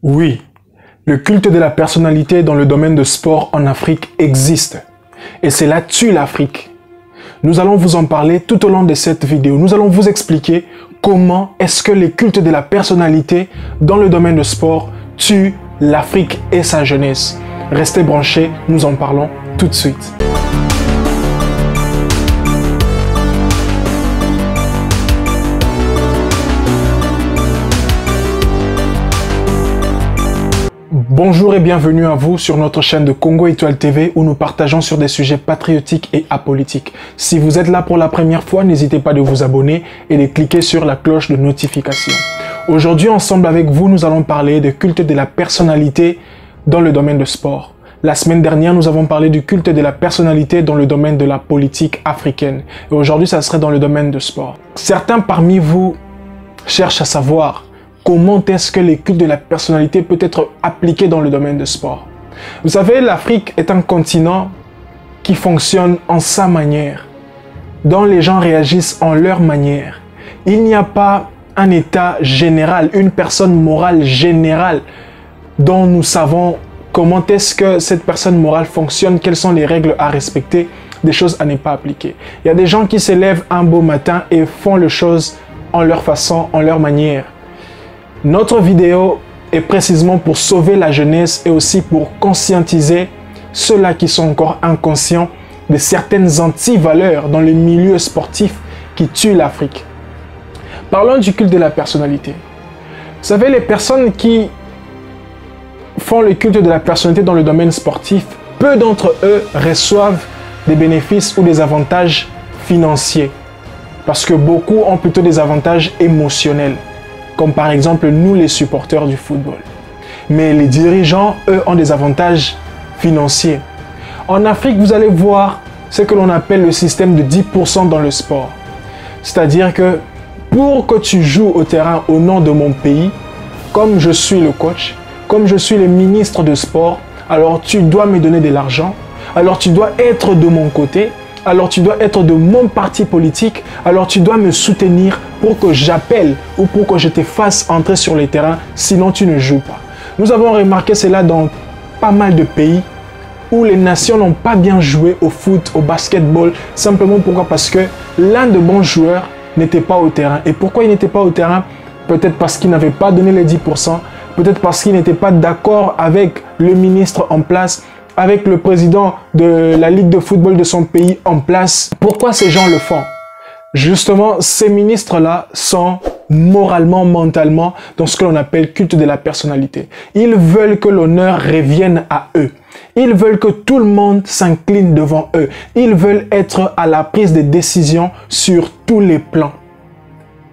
Oui, le culte de la personnalité dans le domaine de sport en Afrique existe. Et cela tue l'Afrique. Nous allons vous en parler tout au long de cette vidéo. Nous allons vous expliquer comment est-ce que les cultes de la personnalité dans le domaine de sport tuent l'Afrique et sa jeunesse. Restez branchés, nous en parlons tout de suite. Bonjour et bienvenue à vous sur notre chaîne de Congo Étoile TV où nous partageons sur des sujets patriotiques et apolitiques. Si vous êtes là pour la première fois, n'hésitez pas de vous abonner et de cliquer sur la cloche de notification. Aujourd'hui, ensemble avec vous, nous allons parler du culte de la personnalité dans le domaine de sport. La semaine dernière, nous avons parlé du culte de la personnalité dans le domaine de la politique africaine. Et aujourd'hui, ça serait dans le domaine de sport. Certains parmi vous cherchent à savoir comment est-ce que les cultes de la personnalité peut être appliqué dans le domaine de sport. Vous savez, l'Afrique est un continent qui fonctionne en sa manière, dont les gens réagissent en leur manière. Il n'y a pas un état général, une personne morale générale dont nous savons comment est-ce que cette personne morale fonctionne, quelles sont les règles à respecter, des choses à ne pas appliquer. Il y a des gens qui se lèvent un beau matin et font les choses en leur façon, en leur manière. Notre vidéo est précisément pour sauver la jeunesse et aussi pour conscientiser ceux-là qui sont encore inconscients de certaines anti-valeurs dans le milieu sportif qui tuent l'Afrique. Parlons du culte de la personnalité. Vous savez, les personnes qui font le culte de la personnalité dans le domaine sportif, peu d'entre eux reçoivent des bénéfices ou des avantages financiers. Parce que beaucoup ont plutôt des avantages émotionnels. Comme par exemple nous les supporters du football. Mais les dirigeants, eux, ont des avantages financiers. En Afrique, vous allez voir ce que l'on appelle le système de 10% dans le sport. C'est-à-dire que pour que tu joues au terrain au nom de mon pays, comme je suis le coach, comme je suis le ministre de sport, alors tu dois me donner de l'argent, alors tu dois être de mon côté, alors tu dois être de mon parti politique, alors tu dois me soutenir pour que j'appelle ou pour que je te fasse entrer sur les terrains, sinon tu ne joues pas. Nous avons remarqué cela dans pas mal de pays où les nations n'ont pas bien joué au foot, au basketball, simplement pourquoi? Parce que l'un de bons joueurs n'était pas au terrain. Et pourquoi il n'était pas au terrain? Peut-être parce qu'il n'avait pas donné les 10%, peut-être parce qu'il n'était pas d'accord avec le ministre en place, avec le président de la Ligue de football de son pays en place. Pourquoi ces gens le font? Justement, ces ministres-là sont moralement, mentalement dans ce que l'on appelle culte de la personnalité. Ils veulent que l'honneur revienne à eux. Ils veulent que tout le monde s'incline devant eux. Ils veulent être à la prise de décision sur tous les plans.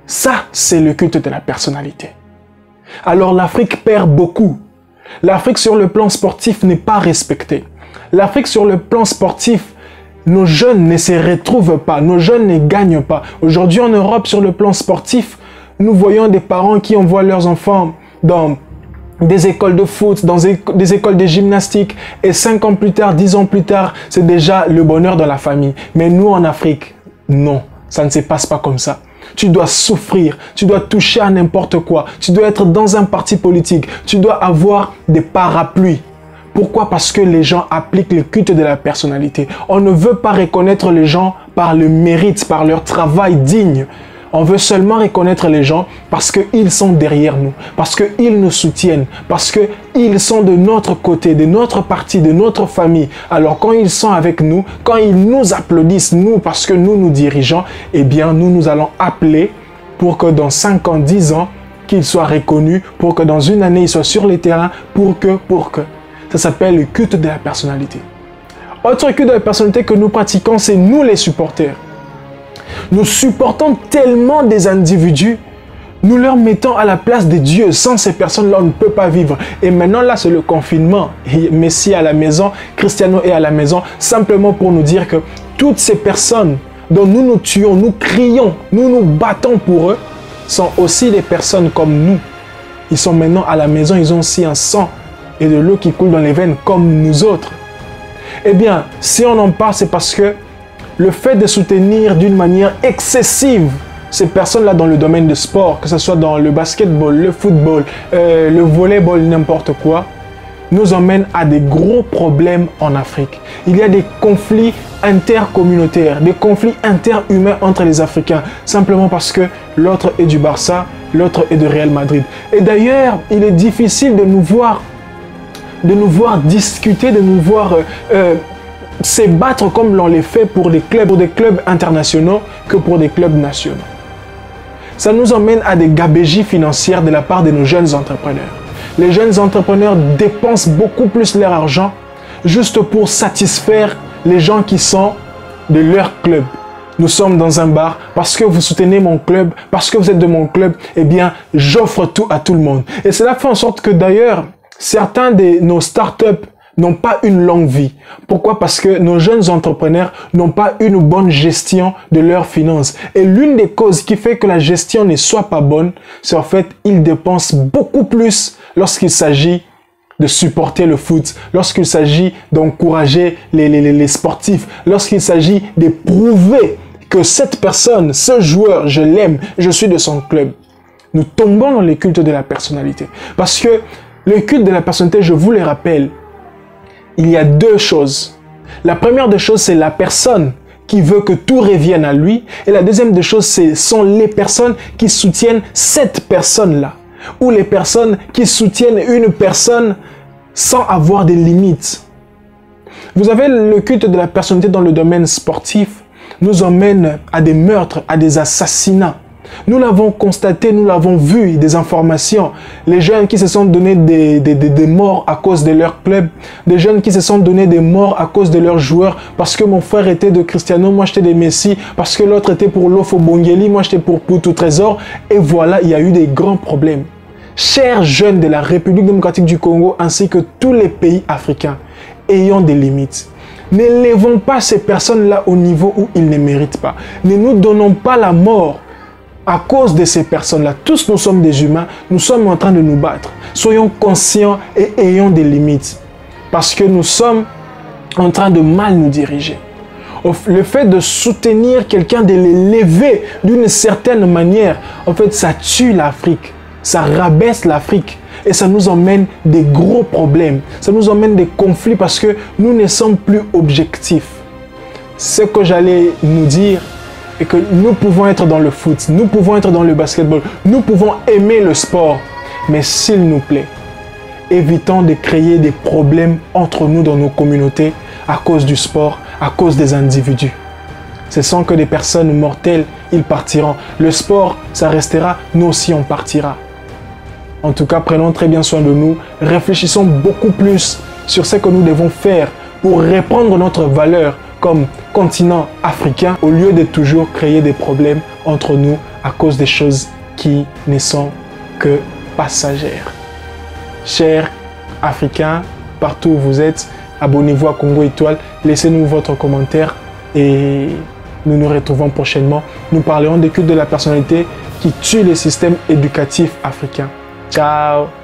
Ça, c'est le culte de la personnalité. Alors l'Afrique perd beaucoup. L'Afrique sur le plan sportif n'est pas respectée. L'Afrique sur le plan sportif, nos jeunes ne se retrouvent pas, nos jeunes ne gagnent pas. Aujourd'hui en Europe, sur le plan sportif, nous voyons des parents qui envoient leurs enfants dans des écoles de foot, dans des écoles de gymnastique. Et 5 ans plus tard, 10 ans plus tard, c'est déjà le bonheur dans la famille. Mais nous en Afrique, non, ça ne se passe pas comme ça. Tu dois souffrir, tu dois toucher à n'importe quoi, tu dois être dans un parti politique, tu dois avoir des parapluies. Pourquoi? Parce que les gens appliquent le culte de la personnalité. On ne veut pas reconnaître les gens par le mérite, par leur travail digne. On veut seulement reconnaître les gens parce qu'ils sont derrière nous, parce qu'ils nous soutiennent, parce qu'ils sont de notre côté, de notre parti, de notre famille. Alors quand ils sont avec nous, quand ils nous applaudissent, nous, parce que nous dirigeons, eh bien nous allons appeler pour que dans 5 ans, 10 ans, qu'ils soient reconnus, pour que dans une année, ils soient sur les terrains, pour que. Ça s'appelle le culte de la personnalité. Autre culte de la personnalité que nous pratiquons, c'est nous les supporters. Nous supportons tellement des individus, nous leur mettons à la place des dieux. Sans ces personnes-là, on ne peut pas vivre. Et maintenant, là, c'est le confinement. Messi est à la maison, Cristiano est à la maison, simplement pour nous dire que toutes ces personnes dont nous nous tuons, nous crions, nous nous battons pour eux, sont aussi des personnes comme nous. Ils sont maintenant à la maison, ils ont aussi un sang et de l'eau qui coule dans les veines comme nous autres. Eh bien, si on en parle, c'est parce que le fait de soutenir d'une manière excessive ces personnes-là dans le domaine de sport, que ce soit dans le basketball, le football, le volleyball, n'importe quoi, nous emmènent à des gros problèmes en Afrique. Il y a des conflits intercommunautaires, des conflits interhumains entre les Africains, simplement parce que l'autre est du Barça, l'autre est de Real Madrid. Et d'ailleurs, il est difficile de nous voir discuter, de nous voir se battre comme l'on les fait pour des clubs internationaux que pour des clubs nationaux. Ça nous emmène à des gabegies financières de la part de nos jeunes entrepreneurs. Les jeunes entrepreneurs dépensent beaucoup plus leur argent juste pour satisfaire les gens qui sont de leur club. Nous sommes dans un bar, parce que vous soutenez mon club, parce que vous êtes de mon club, eh bien, j'offre tout à tout le monde. Et cela fait en sorte que d'ailleurs, certains de nos startups n'ont pas une longue vie. Pourquoi? Parce que nos jeunes entrepreneurs n'ont pas une bonne gestion de leurs finances. Et l'une des causes qui fait que la gestion ne soit pas bonne, c'est en fait, ils dépensent beaucoup plus lorsqu'il s'agit de supporter le foot, lorsqu'il s'agit d'encourager les sportifs, lorsqu'il s'agit de prouver que cette personne, ce joueur, je l'aime, je suis de son club. Nous tombons dans le culte de la personnalité. Parce que le culte de la personnalité, je vous le rappelle, il y a deux choses. La première des choses, c'est la personne qui veut que tout revienne à lui. Et la deuxième des choses, ce sont les personnes qui soutiennent cette personne-là. Ou les personnes qui soutiennent une personne sans avoir des limites. Vous avez le culte de la personnalité dans le domaine sportif, nous emmène à des meurtres, à des assassinats. Nous l'avons constaté, nous l'avons vu, des informations. Les jeunes qui se sont donné des morts à cause de leur club. Des jeunes qui se sont donné des morts à cause de leurs joueurs. Parce que mon frère était de Cristiano, moi j'étais de Messi. Parce que l'autre était pour Lofo Bongeli, moi j'étais pour Poutou Trésor. Et voilà, il y a eu des grands problèmes. Chers jeunes de la République démocratique du Congo, ainsi que tous les pays africains, ayant des limites. Ne levons pas ces personnes-là au niveau où ils ne méritent pas. Ne nous donnons pas la mort à cause de ces personnes-là. Tous nous sommes des humains, nous sommes en train de nous battre. Soyons conscients et ayons des limites. Parce que nous sommes en train de mal nous diriger. Le fait de soutenir quelqu'un, de l'élever d'une certaine manière, en fait, ça tue l'Afrique. Ça rabaisse l'Afrique. Et ça nous emmène des gros problèmes. Ça nous emmène des conflits parce que nous ne sommes plus objectifs. Ce que j'allais nous dire est que nous pouvons être dans le foot, nous pouvons être dans le basketball, nous pouvons aimer le sport. Mais s'il nous plaît, évitons de créer des problèmes entre nous dans nos communautés à cause du sport, à cause des individus. Ce sont que des personnes mortelles, ils partiront. Le sport, ça restera, nous aussi on partira. En tout cas, prenons très bien soin de nous, réfléchissons beaucoup plus sur ce que nous devons faire pour répandre notre valeur comme continent africain au lieu de toujours créer des problèmes entre nous à cause des choses qui ne sont que passagères. Chers Africains, partout où vous êtes, abonnez-vous à Congo Étoile, laissez-nous votre commentaire et nous nous retrouvons prochainement. Nous parlerons des cultes de la personnalité qui tuent les systèmes éducatifs africains. Ciao!